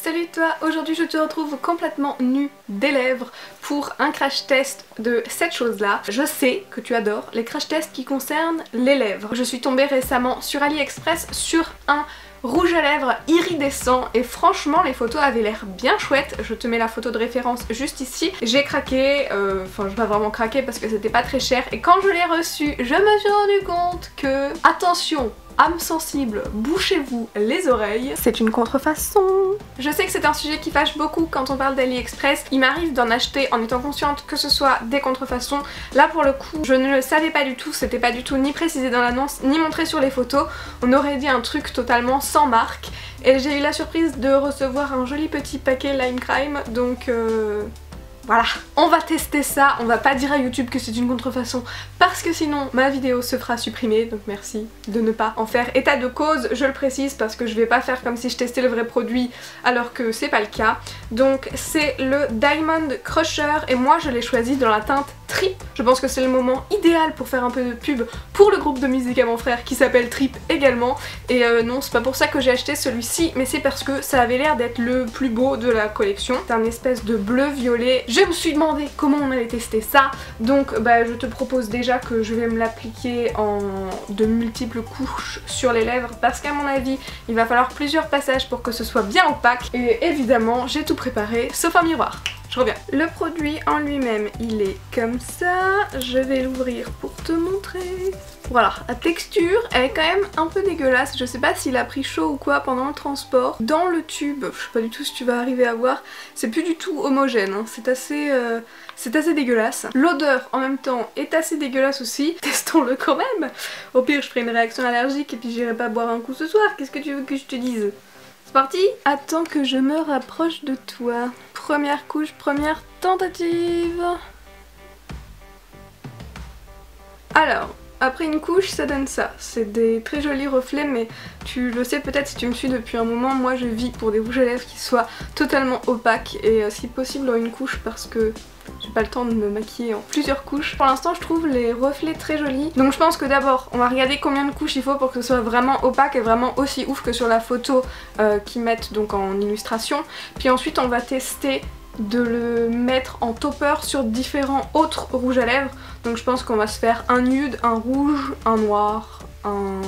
Salut toi, aujourd'hui je te retrouve complètement nue des lèvres pour un crash test de cette chose là. Je sais que tu adores les crash tests qui concernent les lèvres. Je suis tombée récemment sur AliExpress sur un rouge à lèvres iridescent et franchement les photos avaient l'air bien chouettes. Je te mets la photo de référence juste ici. J'ai craqué, enfin je pas vraiment craqué parce que c'était pas très cher et quand je l'ai reçu je me suis rendu compte que, attention, âme sensible, bouchez-vous les oreilles, c'est une contrefaçon. Je sais que c'est un sujet qui fâche beaucoup quand on parle d'AliExpress. Il m'arrive d'en acheter en étant consciente que ce soit des contrefaçons. Là pour le coup, je ne le savais pas du tout, c'était pas du tout ni précisé dans l'annonce, ni montré sur les photos. On aurait dit un truc totalement sans marque. Et j'ai eu la surprise de recevoir un joli petit paquet Lime Crime, donc voilà, on va tester ça, on va pas dire à YouTube que c'est une contrefaçon parce que sinon ma vidéo se fera supprimer, donc merci de ne pas en faire état de cause, je le précise parce que je vais pas faire comme si je testais le vrai produit alors que c'est pas le cas. Donc c'est le Diamond Crusher et moi je l'ai choisi dans la teinte Trip. Je pense que c'est le moment idéal pour faire un peu de pub pour le groupe de musique à mon frère qui s'appelle Trip également. Et non, c'est pas pour ça que j'ai acheté celui-ci, mais c'est parce que ça avait l'air d'être le plus beau de la collection. C'est un espèce de bleu-violet. Je me suis demandé comment on allait tester ça, donc bah, je te propose déjà que je vais me l'appliquer en de multiples couches sur les lèvres parce qu'à mon avis, il va falloir plusieurs passages pour que ce soit bien opaque. Et évidemment, j'ai tout préparé, sauf un miroir. Je reviens. Le produit en lui-même, il est comme ça. Je vais l'ouvrir pour te montrer. Voilà, la texture, elle est quand même un peu dégueulasse. Je sais pas s'il a pris chaud ou quoi pendant le transport. Dans le tube, je sais pas du tout si tu vas arriver à voir, c'est plus du tout homogène, hein. C'est assez dégueulasse. L'odeur en même temps est assez dégueulasse aussi. Testons-le quand même. Au pire, je ferai une réaction allergique et puis j'irai pas boire un coup ce soir. Qu'est-ce que tu veux que je te dise ? C'est parti? Attends que je me rapproche de toi. Première couche, première tentative. Alors, après une couche, ça donne ça. C'est des très jolis reflets, mais tu le sais peut-être si tu me suis depuis un moment, moi je vis pour des rouges à lèvres qui soient totalement opaques et si possible en une couche parce que j'ai pas le temps de me maquiller en plusieurs couches. Pour l'instant je trouve les reflets très jolis. Donc je pense que d'abord on va regarder combien de couches il faut pour que ce soit vraiment opaque et vraiment aussi ouf que sur la photo qu'ils mettent donc en illustration. Puis ensuite on va tester de le mettre en topper sur différents autres rouges à lèvres. Donc je pense qu'on va se faire un nude, un rouge, un noir, un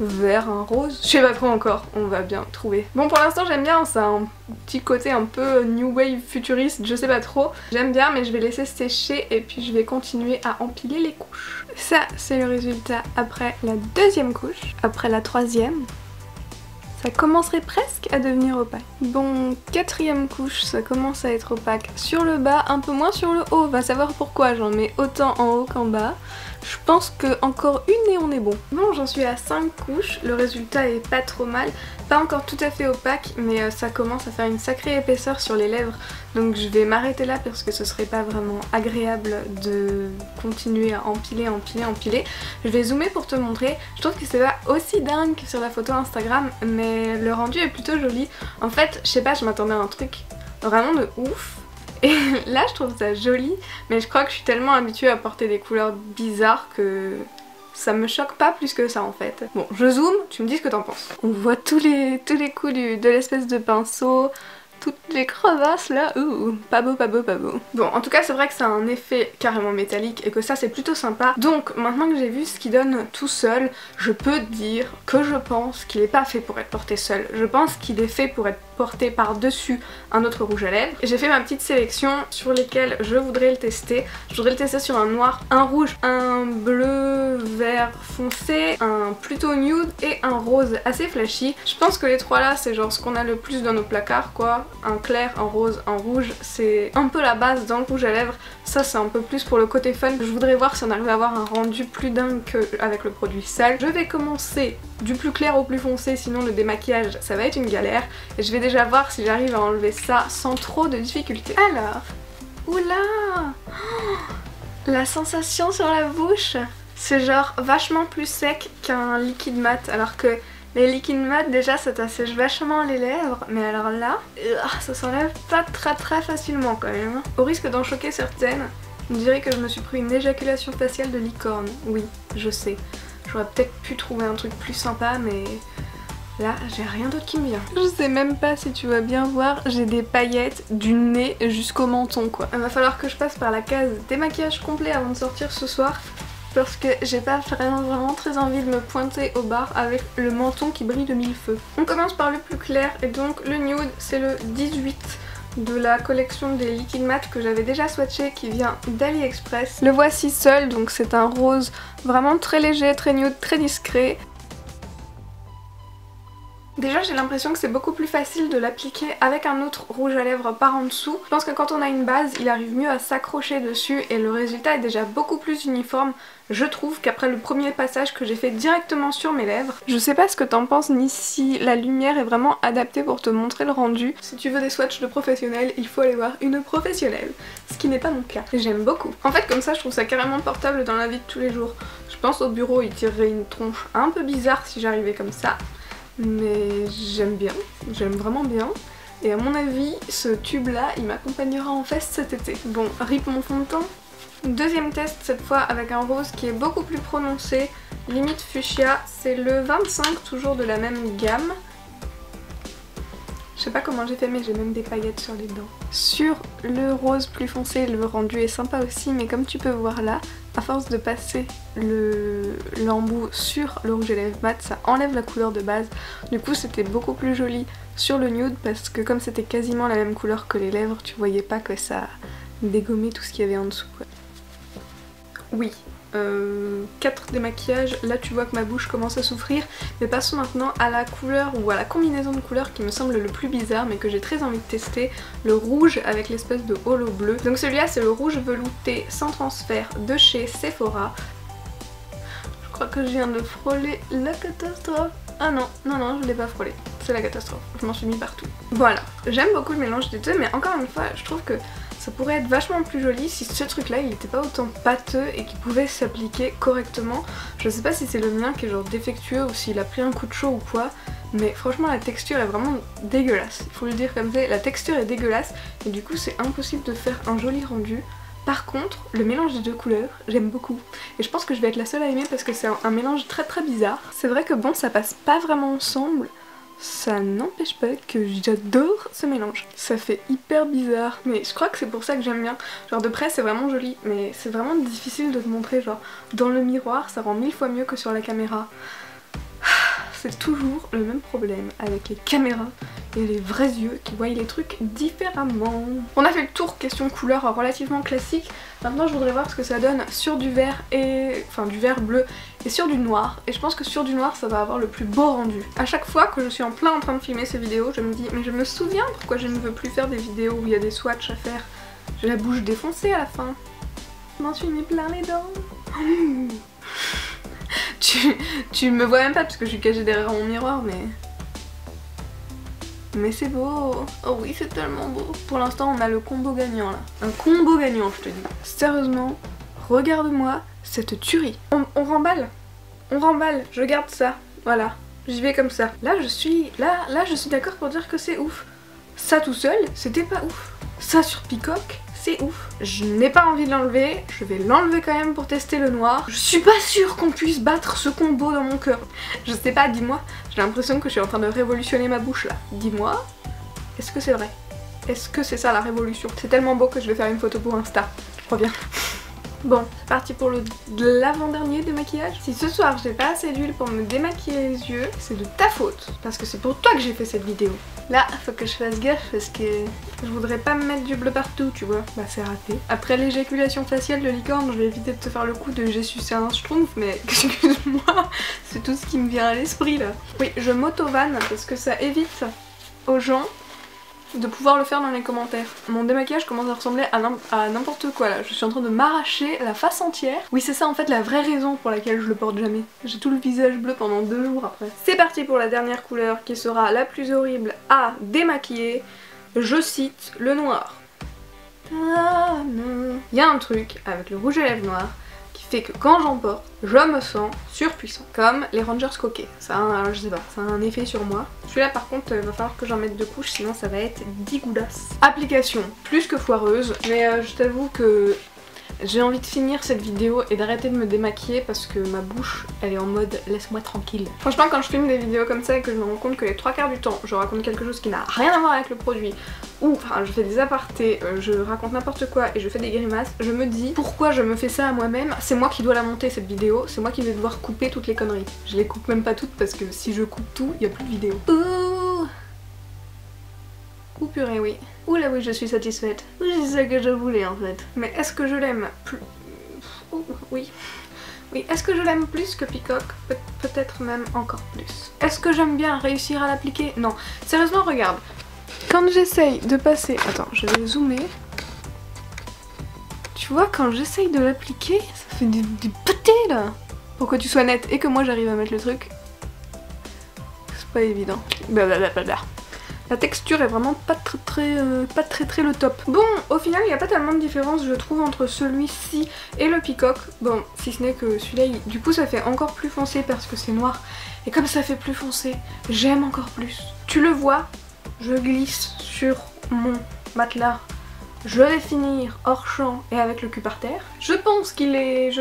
vert, un rose, je sais pas trop encore, on va bien trouver. Bon pour l'instant j'aime bien, ça a un petit côté un peu new wave futuriste, je sais pas trop. J'aime bien mais je vais laisser sécher et puis je vais continuer à empiler les couches. Ça c'est le résultat après la deuxième couche, après la troisième. Ça commencerait presque à devenir opaque. Bon, quatrième couche, ça commence à être opaque. Sur le bas, un peu moins sur le haut. Va savoir pourquoi, j'en mets autant en haut qu'en bas. Je pense que encore une et on est bon. Bon, j'en suis à 5 couches, le résultat est pas trop mal. Pas encore tout à fait opaque, mais ça commence à faire une sacrée épaisseur sur les lèvres. Donc je vais m'arrêter là parce que ce serait pas vraiment agréable de continuer à empiler. Je vais zoomer pour te montrer. Je trouve que c'est pas aussi dingue que sur la photo Instagram, mais le rendu est plutôt joli. En fait, je sais pas, je m'attendais à un truc vraiment de ouf. Et là je trouve ça joli, mais je crois que je suis tellement habituée à porter des couleurs bizarres que ça me choque pas plus que ça en fait. Bon, je zoome, tu me dis ce que t'en penses. On voit tous les coups de l'espèce de pinceau, toutes les crevasses là, pas beau, pas beau, pas beau. Bon, en tout cas c'est vrai que ça a un effet carrément métallique et que ça c'est plutôt sympa. Donc maintenant que j'ai vu ce qu'il donne tout seul, je peux te dire que je pense qu'il est pas fait pour être porté seul. Je pense qu'il est fait pour être porté par-dessus un autre rouge à lèvres. J'ai fait ma petite sélection sur lesquels je voudrais le tester. Je voudrais le tester sur un noir, un rouge, un bleu, vert foncé, un plutôt nude et un rose assez flashy. Je pense que les trois là c'est genre ce qu'on a le plus dans nos placards quoi. Un clair, un rose, un rouge, c'est un peu la base dans le rouge à lèvres. Ça c'est un peu plus pour le côté fun. Je voudrais voir si on arrive à avoir un rendu plus dingue qu'avec le produit sale. Je vais commencer du plus clair au plus foncé, sinon le démaquillage ça va être une galère. Et je vais déjà voir si j'arrive à enlever ça sans trop de difficultés. Alors, oula, la sensation sur la bouche, c'est genre vachement plus sec qu'un liquide mat, alors que les liquides mat déjà ça t'assèche vachement les lèvres, mais alors là, ça s'enlève pas très facilement quand même. Au risque d'en choquer certaines, on dirait que je me suis pris une éjaculation faciale de licorne. Oui, je sais, j'aurais peut-être pu trouver un truc plus sympa, mais Là, j'ai rien d'autre qui me vient. Je sais même pas si tu vas bien voir, j'ai des paillettes du nez jusqu'au menton quoi. Il va falloir que je passe par la case démaquillage complet avant de sortir ce soir. Parce que j'ai pas vraiment très envie de me pointer au bar avec le menton qui brille de mille feux. On commence par le plus clair et donc le nude c'est le 18 de la collection des liquides mat que j'avais déjà swatché qui vient d'AliExpress. Le voici seul, donc c'est un rose vraiment très léger, très nude, très discret. Déjà j'ai l'impression que c'est beaucoup plus facile de l'appliquer avec un autre rouge à lèvres par en dessous. Je pense que quand on a une base, il arrive mieux à s'accrocher dessus et le résultat est déjà beaucoup plus uniforme, je trouve, qu'après le premier passage que j'ai fait directement sur mes lèvres. Je sais pas ce que t'en penses ni si la lumière est vraiment adaptée pour te montrer le rendu. Si tu veux des swatchs de professionnels, il faut aller voir une professionnelle, ce qui n'est pas mon cas. J'aime beaucoup. En fait comme ça je trouve ça carrément portable dans la vie de tous les jours. Je pense au bureau il tirerait une tronche un peu bizarre si j'arrivais comme ça. Mais j'aime bien, j'aime vraiment bien. Et à mon avis, ce tube là, il m'accompagnera en fest cet été. Bon, rip mon fond de teint. Deuxième test, cette fois avec un rose qui est beaucoup plus prononcé, limite fuchsia. C'est le 25, toujours de la même gamme. Je sais pas comment j'ai fait mais j'ai même des paillettes sur les dents. Sur le rose plus foncé, le rendu est sympa aussi, mais comme tu peux voir là, à force de passer l'embout sur le rouge à lèvres mat, ça enlève la couleur de base. Du coup c'était beaucoup plus joli sur le nude parce que comme c'était quasiment la même couleur que les lèvres, tu voyais pas que ça dégommait tout ce qu'il y avait en dessous quoi. Oui. 4 démaquillages, là tu vois que ma bouche commence à souffrir, mais passons maintenant à la couleur ou à la combinaison de couleurs qui me semble le plus bizarre mais que j'ai très envie de tester, le rouge avec l'espèce de holo bleu. Donc celui-là c'est le rouge velouté sans transfert de chez Sephora. Je crois que je viens de frôler la catastrophe. Ah non, je l'ai pas frôlé, c'est la catastrophe, je m'en suis mis partout. Voilà, j'aime beaucoup le mélange des deux mais encore une fois je trouve que ça pourrait être vachement plus joli si ce truc là il était pas autant pâteux et qu'il pouvait s'appliquer correctement. Je sais pas si c'est le mien qui est genre défectueux ou s'il a pris un coup de chaud ou quoi, mais franchement la texture est vraiment dégueulasse, il faut le dire comme ça, la texture est dégueulasse et du coup c'est impossible de faire un joli rendu. Par contre, le mélange des deux couleurs, j'aime beaucoup. Et je pense que je vais être la seule à aimer parce que c'est un mélange très bizarre. C'est vrai que bon, ça passe pas vraiment ensemble. Ça n'empêche pas que j'adore ce mélange. Ça fait hyper bizarre, mais je crois que c'est pour ça que j'aime bien. Genre de près c'est vraiment joli, mais c'est vraiment difficile de te montrer genre dans le miroir, ça rend 1000 fois mieux que sur la caméra. C'est toujours le même problème avec les caméras et les vrais yeux qui voient les trucs différemment. On a fait le tour question couleur relativement classique. Maintenant je voudrais voir ce que ça donne sur du vert et... enfin du vert bleu et sur du noir. Et je pense que sur du noir ça va avoir le plus beau rendu. À chaque fois que je suis en plein en train de filmer ces vidéos, je me dis mais je me souviens pourquoi je ne veux plus faire des vidéos où il y a des swatchs à faire. J'ai la bouche défoncée à la fin. Je m'en suis mis plein les dents. Tu me vois même pas parce que je suis cachée derrière mon miroir mais c'est beau. Oh oui c'est tellement beau. Pour l'instant on a le combo gagnant là. Un combo gagnant je te dis. Sérieusement, regarde-moi cette tuerie. On remballe. On remballe, je garde ça. Voilà, j'y vais comme ça. Là je suis d'accord pour dire que c'est ouf. Ça tout seul, c'était pas ouf. Ça sur Peacock, c'est ouf. Je n'ai pas envie de l'enlever, je vais l'enlever quand même pour tester le noir. Je suis pas sûre qu'on puisse battre ce combo dans mon cœur. Je sais pas, dis-moi, j'ai l'impression que je suis en train de révolutionner ma bouche là. Dis-moi, est-ce que c'est vrai? Est-ce que c'est ça la révolution? C'est tellement beau que je vais faire une photo pour Insta. Je reviens. Bon, c'est parti pour l'avant-dernier démaquillage. Si ce soir j'ai pas assez d'huile pour me démaquiller les yeux, c'est de ta faute. Parce que c'est pour toi que j'ai fait cette vidéo. Là, faut que je fasse gaffe parce que je voudrais pas me mettre du bleu partout, tu vois. Bah c'est raté. Après l'éjaculation faciale de licorne, je vais éviter de te faire le coup de j'ai sucé un schtroumpf, mais excuse-moi, c'est tout ce qui me vient à l'esprit là. Oui, je m'auto-vanne parce que ça évite aux gens de pouvoir le faire dans les commentaires. Mon démaquillage commence à ressembler à n'importe quoi là. Je suis en train de m'arracher la face entière. Oui c'est ça en fait la vraie raison pour laquelle je le porte jamais. J'ai tout le visage bleu pendant 2 jours après. C'est parti pour la dernière couleur qui sera la plus horrible à démaquiller. Je cite le noir. Il y a un truc avec le rouge à lèvres noir qui fait que quand j'en porte, je me sens surpuissant. Comme les Rangers coquets. Ça a un, je sais pas, ça a un effet sur moi. Celui-là par contre, il va falloir que j'en mette 2 couches sinon ça va être dégueulasse. Application plus que foireuse, mais je t'avoue que J'ai envie de finir cette vidéo et d'arrêter de me démaquiller parce que ma bouche elle est en mode laisse-moi tranquille. Franchement quand je filme des vidéos comme ça et que je me rends compte que les 3/4 du temps je raconte quelque chose qui n'a rien à voir avec le produit, ou enfin je fais des apartés, je raconte n'importe quoi et je fais des grimaces, je me dis pourquoi je me fais ça à moi-même, c'est moi qui dois la monter cette vidéo, c'est moi qui vais devoir couper toutes les conneries. Je les coupe même pas toutes parce que si je coupe tout, il n'y a plus de vidéo. Ouh purée oui. Ouh là oui je suis satisfaite. C'est ça que je voulais en fait. Mais est-ce que je l'aime plus... Oui. Oui, est-ce que je l'aime plus que Peacock? Peut-être même encore plus. Est-ce que j'aime bien réussir à l'appliquer? Non. Sérieusement regarde. Quand j'essaye de passer... Attends, je vais zoomer. Tu vois, quand j'essaye de l'appliquer, ça fait des pétés là. Pour que tu sois nette et que moi j'arrive à mettre le truc. C'est pas évident. Blablabla. La texture est vraiment pas très le top. Bon, au final, il n'y a pas tellement de différence, je trouve, entre celui-ci et le Peacock. Bon, si ce n'est que celui-là, du coup, ça fait encore plus foncé parce que c'est noir. Et comme ça fait plus foncé, j'aime encore plus. Tu le vois, je glisse sur mon matelas. Je vais finir hors champ et avec le cul par terre. Je pense qu'il est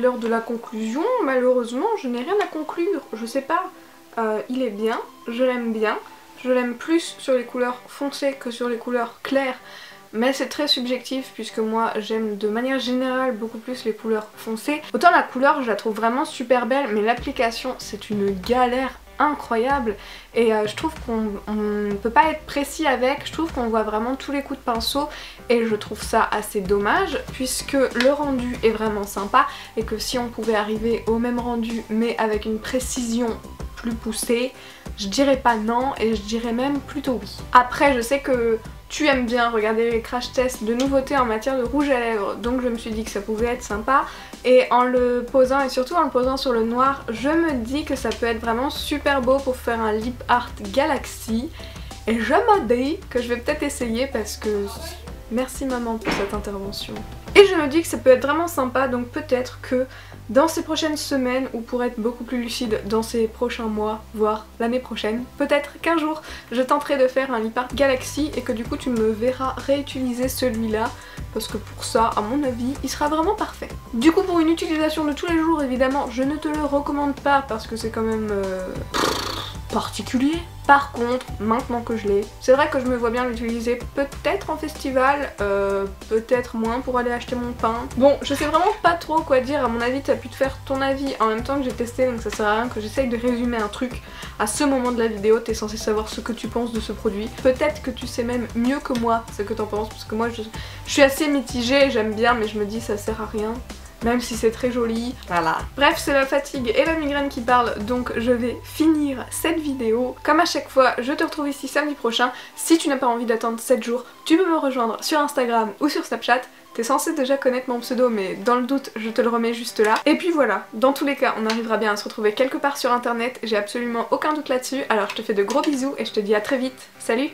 l'heure de la conclusion. Malheureusement, je n'ai rien à conclure. Je sais pas. Il est bien, je l'aime bien. Je l'aime plus sur les couleurs foncées que sur les couleurs claires, mais c'est très subjectif puisque moi j'aime de manière générale beaucoup plus les couleurs foncées. Autant la couleur je la trouve vraiment super belle, mais l'application c'est une galère incroyable et je trouve qu'on ne peut pas être précis avec, je trouve qu'on voit vraiment tous les coups de pinceau et je trouve ça assez dommage puisque le rendu est vraiment sympa et que si on pouvait arriver au même rendu mais avec une précision plus poussée, je dirais pas non et je dirais même plutôt oui. Après je sais que tu aimes bien regarder les crash tests de nouveautés en matière de rouge à lèvres, donc je me suis dit que ça pouvait être sympa et en le posant et surtout en le posant sur le noir, je me dis que ça peut être vraiment super beau pour faire un lip art galaxy et je me dis que je vais peut-être essayer parce que merci maman pour cette intervention. Et je me dis que ça peut être vraiment sympa, donc peut-être que dans ces prochaines semaines, ou pour être beaucoup plus lucide, dans ces prochains mois, voire l'année prochaine, peut-être qu'un jour je tenterai de faire un lip art galaxy et que du coup tu me verras réutiliser celui-là parce que pour ça, à mon avis, il sera vraiment parfait. Du coup pour une utilisation de tous les jours, évidemment, je ne te le recommande pas parce que c'est quand même particulier. Par contre, maintenant que je l'ai, c'est vrai que je me vois bien l'utiliser peut-être en festival, peut-être moins pour aller acheter mon pain. Bon, je sais vraiment pas trop quoi dire, à mon avis t'as pu te faire ton avis en même temps que j'ai testé, donc ça sert à rien que j'essaye de résumer un truc à ce moment de la vidéo, t'es censé savoir ce que tu penses de ce produit. Peut-être que tu sais même mieux que moi ce que t'en penses, parce que moi je suis assez mitigée, j'aime bien mais je me dis ça sert à rien. Même si c'est très joli, voilà. Bref, c'est la fatigue et la migraine qui parlent, donc je vais finir cette vidéo. Comme à chaque fois, je te retrouve ici samedi prochain. Si tu n'as pas envie d'attendre 7 jours, tu peux me rejoindre sur Instagram ou sur Snapchat. T'es censé déjà connaître mon pseudo, mais dans le doute, je te le remets juste là. Et puis voilà, dans tous les cas, on arrivera bien à se retrouver quelque part sur internet, j'ai absolument aucun doute là-dessus. Alors je te fais de gros bisous et je te dis à très vite. Salut!